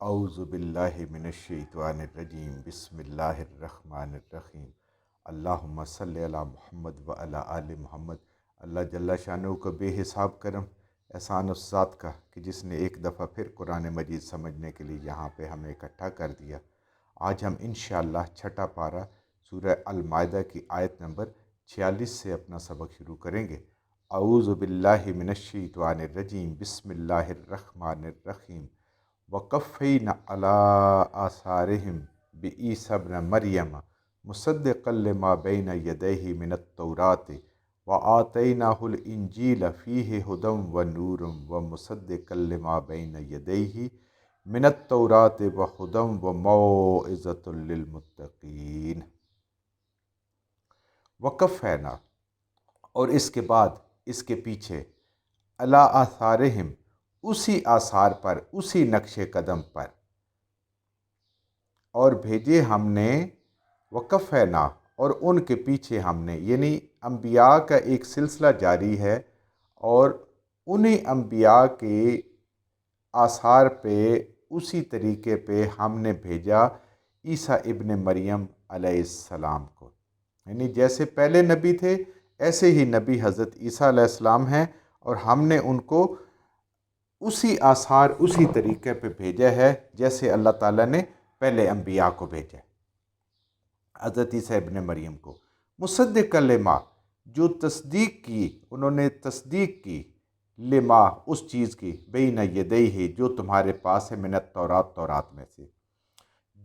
اعوذ باللہ من الشیطان الرجیم بسم اللہ الرحمن الرحیم اللہم صلی علی محمد و علی آل محمد۔ اللہ جل شانہ کا بے حساب کرم احسان اس ذات کا کہ جس نے ایک دفعہ پھر قرآن مجید سمجھنے کے لیے یہاں پہ ہمیں اکٹھا کر دیا۔ آج ہم انشاءاللہ چھٹا پارہ سورہ المائدہ کی آیت نمبر 46 سے اپنا سبق شروع کریں گے۔ اعوذ باللہ من الشیطان الرجیم بسم اللہ الرحمن الرحیم وَقَفَّيْنَا عَلَىٰ آثَارِهِمْ بِعِیسَىٰ ابْنَ مَرْیَمَ مُصَدِّقًا لِمَا بَیْنَ یَدَیْہِ مِنَ التَّوْرَاةِ وَآتَیْنَاهُ الْإِنْجِیلَ فِیہِ هُدًى وَنُورٌ وَمُصَدِّقًا لِمَا بَیْنَ یَدَیْہِ مِنَ التَّوْرَاةِ وَهُدًى وَمَوْعِظَةٌ لِلْمُتَّقِینَ۔ وَقَفَّیْنَا، اور اس کے بعد، اس کے پیچھے، عَلَىٰ آثَارِهِمْ، اسی آثار پر، اسی نقش قدم پر، اور بھیجے ہم نے، وقفینا، اور ان کے پیچھے ہم نے، یعنی انبیاء کا ایک سلسلہ جاری ہے، اور انہی انبیاء کے آثار پہ، اسی طریقے پہ ہم نے بھیجا عیسیٰ ابن مریم علیہ السلام کو۔ یعنی جیسے پہلے نبی تھے ایسے ہی نبی حضرت عیسیٰ علیہ السلام ہیں، اور ہم نے ان کو اسی آثار، اسی طریقے پہ بھیجا ہے جیسے اللہ تعالیٰ نے پہلے انبیاء کو بھیجا، حضرت عیسیٰ ابن مریم کو۔ مصدق لما، جو تصدیق کی، انہوں نے تصدیق کی، لما، اس چیز کی، بین یدیہ، جو تمہارے پاس ہے، من التورات، تورات میں سے،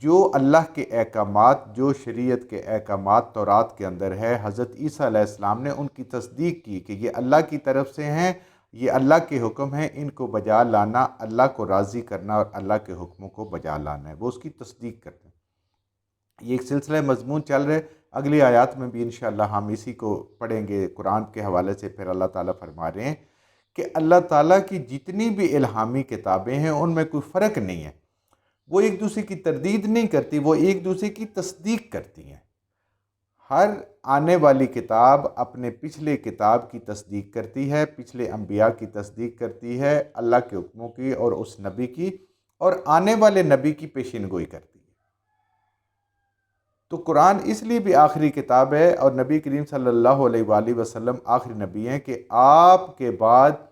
جو اللہ کے احکامات، جو شریعت کے احکامات تورات کے اندر ہے، حضرت عیسیٰ علیہ السلام نے ان کی تصدیق کی کہ یہ اللہ کی طرف سے ہیں، یہ اللہ کے حکم ہیں، ان کو بجا لانا، اللہ کو راضی کرنا اور اللہ کے حکموں کو بجا لانا ہے، وہ اس کی تصدیق کرتے ہیں۔ یہ ایک سلسلہ مضمون چل رہے، اگلی آیات میں بھی انشاءاللہ ہم اسی کو پڑھیں گے قرآن کے حوالے سے۔ پھر اللہ تعالیٰ فرما رہے ہیں کہ اللہ تعالیٰ کی جتنی بھی الہامی کتابیں ہیں ان میں کوئی فرق نہیں ہے، وہ ایک دوسرے کی تردید نہیں کرتی، وہ ایک دوسرے کی تصدیق کرتی ہیں۔ ہر آنے والی کتاب اپنے پچھلے کتاب کی تصدیق کرتی ہے، پچھلے انبیاء کی تصدیق کرتی ہے، اللہ کے حکموں کی اور اس نبی کی، اور آنے والے نبی کی پیشین گوئی کرتی ہے۔ تو قرآن اس لیے بھی آخری کتاب ہے، اور نبی کریم صلی اللہ علیہ وآلہ وسلم آخری نبی ہیں، کہ آپ کے بعد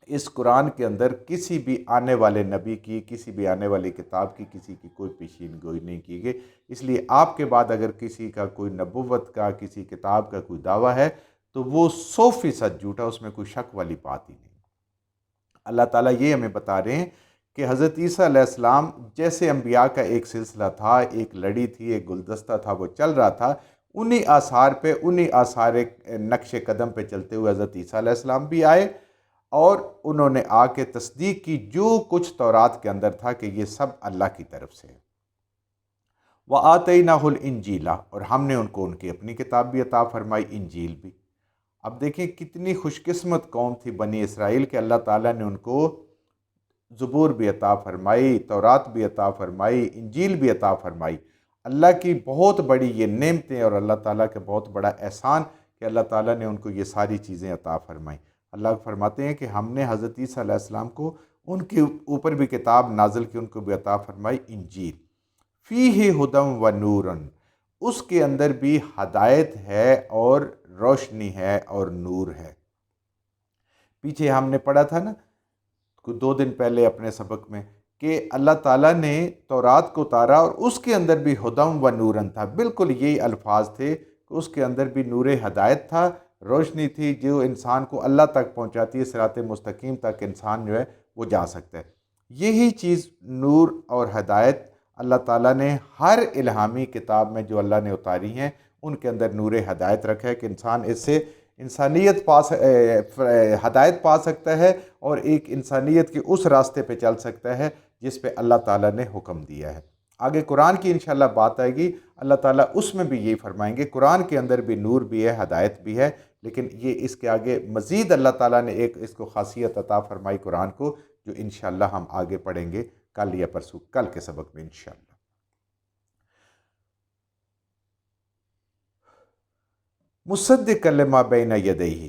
اس قرآن کے اندر کسی بھی آنے والے نبی کی، کسی بھی آنے والی کتاب کی، کسی کی کوئی پیشین گوئی نہیں کی گئی۔ اس لیے آپ کے بعد اگر کسی کا کوئی نبوت کا، کسی کتاب کا کوئی دعویٰ ہے تو وہ 100% جھوٹا، اس میں کوئی شک والی بات ہی نہیں۔ اللہ تعالیٰ یہ ہمیں بتا رہے ہیں کہ حضرت عیسیٰ علیہ السلام جیسے انبیاء کا ایک سلسلہ تھا، ایک لڑی تھی، ایک گلدستہ تھا، وہ چل رہا تھا، انہی آثار پہ، انہی آثار نقش قدم پہ چلتے ہوئے حضرت عیسیٰ علیہ السلام بھی آئے، اور انہوں نے آ کے تصدیق کی جو کچھ تورات کے اندر تھا کہ یہ سب اللہ کی طرف سے ہے۔ وَآتَيْنَاهُ الْإِنْجِيلَ، اور ہم نے ان کو ان کی اپنی کتاب بھی عطا فرمائی، انجیل بھی۔ اب دیکھیں کتنی خوش قسمت قوم تھی بنی اسرائیل کہ اللہ تعالیٰ نے ان کو زبور بھی عطا فرمائی، تورات بھی عطا فرمائی، انجیل بھی عطا فرمائی۔ اللہ کی بہت بڑی یہ نعمتیں اور اللہ تعالیٰ کا بہت بڑا احسان کہ اللہ تعالیٰ نے ان کو یہ ساری چیزیں عطا فرمائیں۔ اللہ فرماتے ہیں کہ ہم نے حضرت عیسیٰ علیہ السلام کو ان کے اوپر بھی کتاب نازل کی، ان کو بھی عطا فرمائی، انجیل۔ فیہ ہدی و نور، اس کے اندر بھی ہدایت ہے اور روشنی ہے اور نور ہے۔ پیچھے ہم نے پڑھا تھا نا 2 دن پہلے اپنے سبق میں کہ اللہ تعالیٰ نے تورات کو اتارا اور اس کے اندر بھی ہدی و نورن تھا، بالکل یہی الفاظ تھے کہ اس کے اندر بھی نور ہدایت تھا، روشنی تھی جو انسان کو اللہ تک پہنچاتی ہے، صراط مستقیم تک انسان جو ہے وہ جا سکتا ہے۔ یہی چیز نور اور ہدایت اللہ تعالیٰ نے ہر الہامی کتاب میں جو اللہ نے اتاری ہیں ان کے اندر نور ہدایت رکھا ہے کہ انسان اس سے انسانیت ہدایت پا سکتا ہے، اور ایک انسانیت کے اس راستے پہ چل سکتا ہے جس پہ اللہ تعالیٰ نے حکم دیا ہے۔ آگے قرآن کی انشاءاللہ بات آئے گی، اللہ تعالیٰ اس میں بھی یہی فرمائیں گے، قرآن کے اندر بھی نور بھی ہے، ہدایت بھی ہے، لیکن یہ اس کے آگے مزید اللہ تعالیٰ نے ایک اس کو خاصیت عطا فرمائی قرآن کو، جو انشاءاللہ ہم آگے پڑھیں گے کل یا پرسوں، کل کے سبق میں انشاءاللہ۔ مصدق لما بین یدیہ،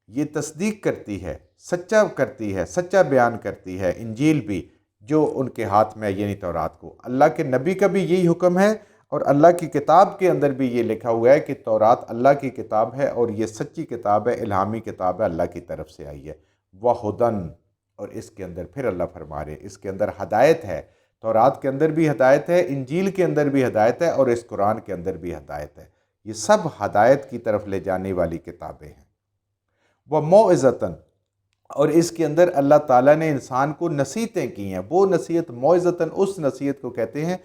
یہ تصدیق کرتی ہے، سچا کرتی ہے، سچا بیان کرتی ہے انجیل بھی، جو ان کے ہاتھ میں ہے، یعنی تورات کو۔ اللہ کے نبی کا بھی یہی حکم ہے، اور اللہ کی کتاب کے اندر بھی یہ لکھا ہوا ہے کہ تورات اللہ کی کتاب ہے، اور یہ سچی کتاب ہے، الہامی کتاب ہے، اللہ کی طرف سے آئی ہے۔ وَہُدًى، اور اس کے اندر پھر اللہ فرما رہے ہیں اس کے اندر ہدایت ہے۔ تورات کے اندر بھی ہدایت ہے، انجیل کے اندر بھی ہدایت ہے، اور اس قرآن کے اندر بھی ہدایت ہے۔ یہ سب ہدایت کی طرف لے جانے والی کتابیں ہیں۔ وَمَوْعِظَةً، اور اس کے اندر اللہ تعالیٰ نے انسان کو نصیحتیں کی ہیں۔ وہ نصیحت موعظتاً، اس نصیحت کو کہتے ہیں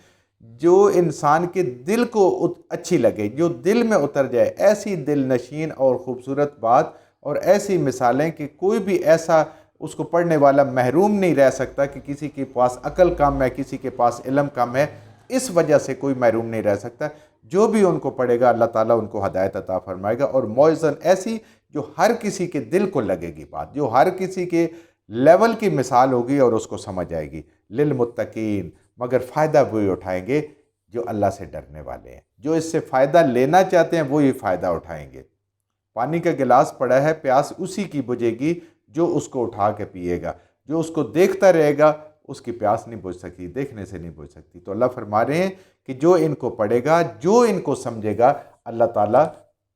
جو انسان کے دل کو اچھی لگے، جو دل میں اتر جائے، ایسی دل نشین اور خوبصورت بات، اور ایسی مثالیں کہ کوئی بھی ایسا اس کو پڑھنے والا محروم نہیں رہ سکتا کہ کسی کے پاس عقل کم ہے، کسی کے پاس علم کم ہے، اس وجہ سے کوئی محروم نہیں رہ سکتا۔ جو بھی ان کو پڑھے گا اللہ تعالیٰ ان کو ہدایت عطا فرمائے گا، اور موعظاً ایسی جو ہر کسی کے دل کو لگے گی بات، جو ہر کسی کے لیول کی مثال ہوگی اور اس کو سمجھ آئے گی۔ للمتقین، مگر فائدہ وہی اٹھائیں گے جو اللہ سے ڈرنے والے ہیں۔ جو اس سے فائدہ لینا چاہتے ہیں وہی فائدہ اٹھائیں گے۔ پانی کا گلاس پڑا ہے، پیاس اسی کی بجھے گی جو اس کو اٹھا کے پیے گا۔ جو اس کو دیکھتا رہے گا اس کی پیاس نہیں بجھ سکتی، دیکھنے سے نہیں بجھ سکتی۔ تو اللہ فرما رہے ہیں کہ جو ان کو پڑھے گا، جو ان کو سمجھے گا، اللہ تعالیٰ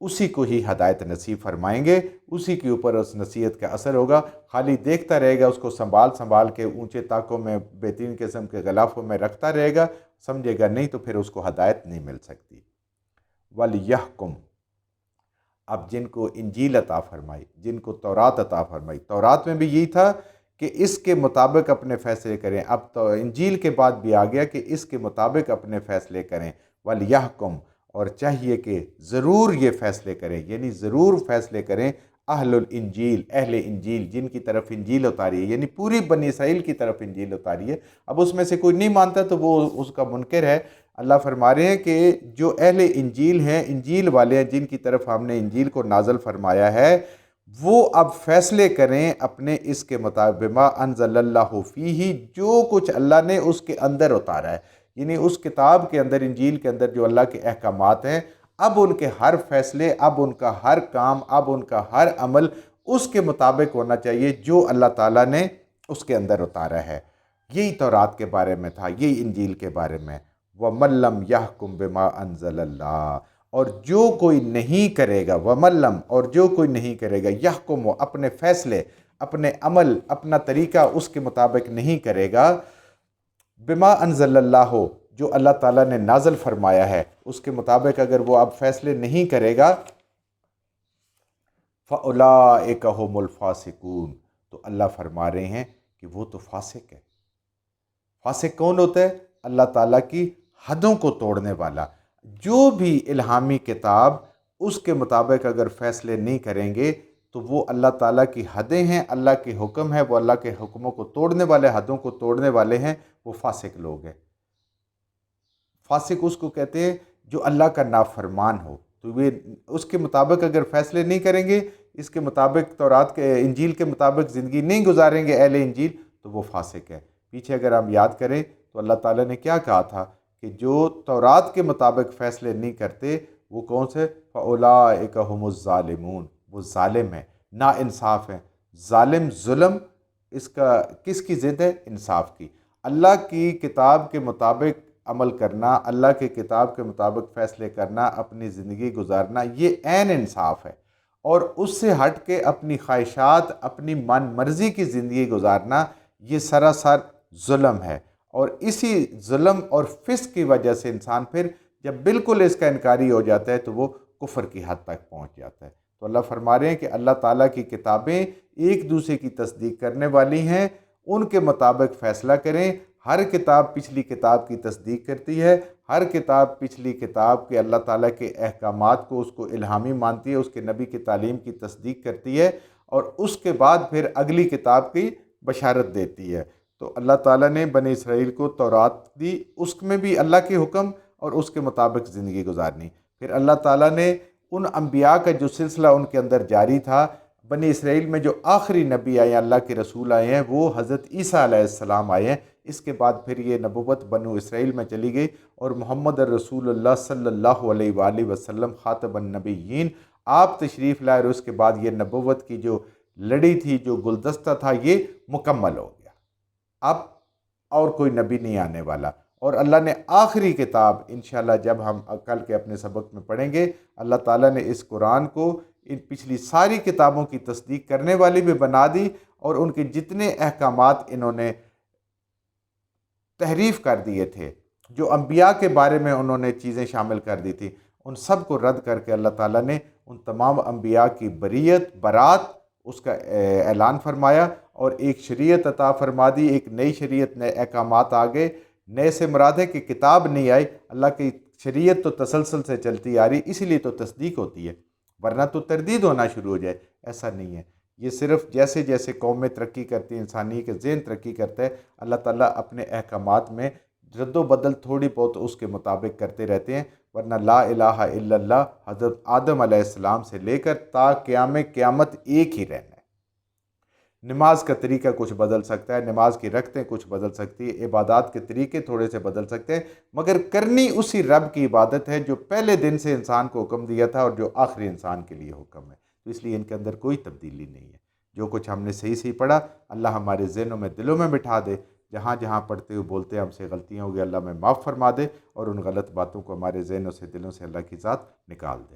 اسی کو ہی ہدایت نصیب فرمائیں گے، اسی کے اوپر اس نصیحت کا اثر ہوگا۔ خالی دیکھتا رہے گا، اس کو سنبھال کے اونچے طاقوں میں، بہترین قسم کے غلافوں میں رکھتا رہے گا، سمجھے گا نہیں تو پھر اس کو ہدایت نہیں مل سکتی۔ وَلْيَحْكُمْ، اب جن کو انجیل عطا فرمائی، جن کو تورات عطا فرمائی، تورات میں بھی یہی تھا کہ اس کے مطابق اپنے فیصلے کریں، اب تو انجیل کے بعد بھی آ گیا کہ اس کے مطابق اپنے فیصلے کریں۔ وَلْيَحْكُمْ، اور چاہیے کہ ضرور یہ فیصلے کریں، یعنی ضرور فیصلے کریں اہل الانجیل، اہل انجیل، جن کی طرف انجیل اتاری ہے، یعنی پوری بنی اسرائیل کی طرف انجیل اتاری ہے۔ اب اس میں سے کوئی نہیں مانتا تو وہ اس کا منکر ہے۔ اللہ فرما رہے ہیں کہ جو اہل انجیل ہیں، انجیل والے ہیں، جن کی طرف ہم نے انجیل کو نازل فرمایا ہے، وہ اب فیصلے کریں اپنے اس کے مطابق، بما انزل اللہ فیہ، جو کچھ اللہ نے اس کے اندر اتارا ہے، یعنی اس کتاب کے اندر، انجیل کے اندر جو اللہ کے احکامات ہیں، اب ان کے ہر فیصلے، اب ان کا ہر کام، اب ان کا ہر عمل اس کے مطابق ہونا چاہیے جو اللہ تعالیٰ نے اس کے اندر اتارا ہے۔ یہی تورات کے بارے میں تھا، یہی انجیل کے بارے میں۔ وَمَن لَّمْ يَحْكُم بِمَا أَنزَلَ اللَّهُ، اور جو کوئی نہیں کرے گا، وَمَن لَّم، اور جو کوئی نہیں کرے گا، يَحْكُم، اپنے فیصلے، اپنے عمل، اپنا طریقہ اس کے مطابق نہیں کرے گا، بما انزل اللہ، جو اللہ تعالیٰ نے نازل فرمایا ہے اس کے مطابق اگر وہ اب فیصلے نہیں کرے گا، فَأُولَٰئِكَ هُمُ الْفَاسِقُونَ، تو اللہ فرما رہے ہیں کہ وہ تو فاسق ہے۔ فاسق کون ہوتا ہے؟ اللہ تعالیٰ کی حدوں کو توڑنے والا۔ جو بھی الہامی کتاب اس کے مطابق اگر فیصلے نہیں کریں گے تو وہ اللہ تعالیٰ کی حدیں ہیں، اللہ کے حکم ہے، وہ اللہ کے حکموں کو توڑنے والے، حدوں کو توڑنے والے ہیں، وہ فاسق لوگ ہیں۔ فاسق اس کو کہتے ہیں جو اللہ کا نافرمان ہو، تو یہ اس کے مطابق اگر فیصلے نہیں کریں گے، اس کے مطابق تورات کے انجیل کے مطابق زندگی نہیں گزاریں گے اہل انجیل، تو وہ فاسق ہے۔ پیچھے اگر ہم یاد کریں تو اللہ تعالیٰ نے کیا کہا تھا کہ جو تورات کے مطابق فیصلے نہیں کرتے وہ کون سے؟ فَأُولَٰئِكَ هُمُ الظَّالِمُونَ، وہ ظالم ہیں، نا انصاف ہیں۔ ظالم، ظلم، اس کا کس کی ضد ہے؟ انصاف کی۔ اللہ کی کتاب کے مطابق عمل کرنا، اللہ کی کتاب کے مطابق فیصلے کرنا، اپنی زندگی گزارنا، یہ عین انصاف ہے۔ اور اس سے ہٹ کے اپنی خواہشات، اپنی من مرضی کی زندگی گزارنا، یہ سراسر ظلم ہے۔ اور اسی ظلم اور فسق کی وجہ سے انسان پھر جب بالکل اس کا انکاری ہو جاتا ہے تو وہ کفر کی حد تک پہنچ جاتا ہے۔ تو اللہ فرما رہے ہیں کہ اللہ تعالیٰ کی کتابیں ایک دوسرے کی تصدیق کرنے والی ہیں، ان کے مطابق فیصلہ کریں۔ ہر کتاب پچھلی کتاب کی تصدیق کرتی ہے، ہر کتاب پچھلی کتاب کے اللہ تعالیٰ کے احکامات کو، اس کو الہامی مانتی ہے، اس کے نبی کی تعلیم کی تصدیق کرتی ہے، اور اس کے بعد پھر اگلی کتاب کی بشارت دیتی ہے۔ تو اللہ تعالیٰ نے بنی اسرائیل کو تورات دی، اس میں بھی اللہ کے حکم اور اس کے مطابق زندگی گزارنی۔ پھر اللہ تعالیٰ نے ان انبیاء کا جو سلسلہ ان کے اندر جاری تھا، بنی اسرائیل میں جو آخری نبی آئے ہیں، اللہ کے رسول آئے ہیں، وہ حضرت عیسیٰ علیہ السلام آئے ہیں۔ اس کے بعد پھر یہ نبوت بنو اسرائیل میں چلی گئی، اور محمد الرسول اللہ صلی اللہ علیہ وآلہ وسلم خاتم النبیین آپ تشریف لائے، اور اس کے بعد یہ نبوت کی جو لڑی تھی، جو گلدستہ تھا، یہ مکمل ہو گیا۔ اب اور کوئی نبی نہیں آنے والا۔ اور اللہ نے آخری کتاب انشاءاللہ جب ہم کل کے اپنے سبق میں پڑھیں گے، اللہ تعالیٰ نے اس قرآن کو ان پچھلی ساری کتابوں کی تصدیق کرنے والی بھی بنا دی، اور ان کے جتنے احکامات انہوں نے تحریف کر دیے تھے، جو انبیاء کے بارے میں انہوں نے چیزیں شامل کر دی تھی، ان سب کو رد کر کے اللہ تعالیٰ نے ان تمام انبیاء کی برات اس کا اعلان فرمایا، اور ایک شریعت عطا فرما دی، ایک نئی شریعت، نئے احکامات آ گئے۔ نئے سے مراد ہے کہ کتاب نہیں آئی، اللہ کی شریعت تو تسلسل سے چلتی آ رہی، اسی لیے تو تصدیق ہوتی ہے، ورنہ تو تردید ہونا شروع ہو جائے۔ ایسا نہیں ہے، یہ صرف جیسے جیسے قومیں ترقی کرتی ہیں، انسانی کے ذہن ترقی کرتا ہے، اللہ تعالیٰ اپنے احکامات میں رد و بدل تھوڑی بہت اس کے مطابق کرتے رہتے ہیں، ورنہ لا الہ الا اللہ حضرت آدم علیہ السلام سے لے کر تا قیامت ایک ہی رہنا ہے۔ نماز کا طریقہ کچھ بدل سکتا ہے، نماز کی رکعتیں کچھ بدل سکتی ہے، عبادات کے طریقے تھوڑے سے بدل سکتے ہیں، مگر کرنی اسی رب کی عبادت ہے جو پہلے دن سے انسان کو حکم دیا تھا اور جو آخری انسان کے لیے حکم ہے۔ تو اس لیے ان کے اندر کوئی تبدیلی نہیں ہے۔ جو کچھ ہم نے صحیح پڑھا، اللہ ہمارے ذہنوں میں، دلوں میں بٹھا دے، جہاں جہاں پڑھتے ہوئے بولتے ہم سے غلطیاں ہو گئی، اللہ میں معاف فرما دے، اور ان غلط باتوں کو ہمارے ذہنوں سے، دلوں سے اللہ کی ذات نکال دے۔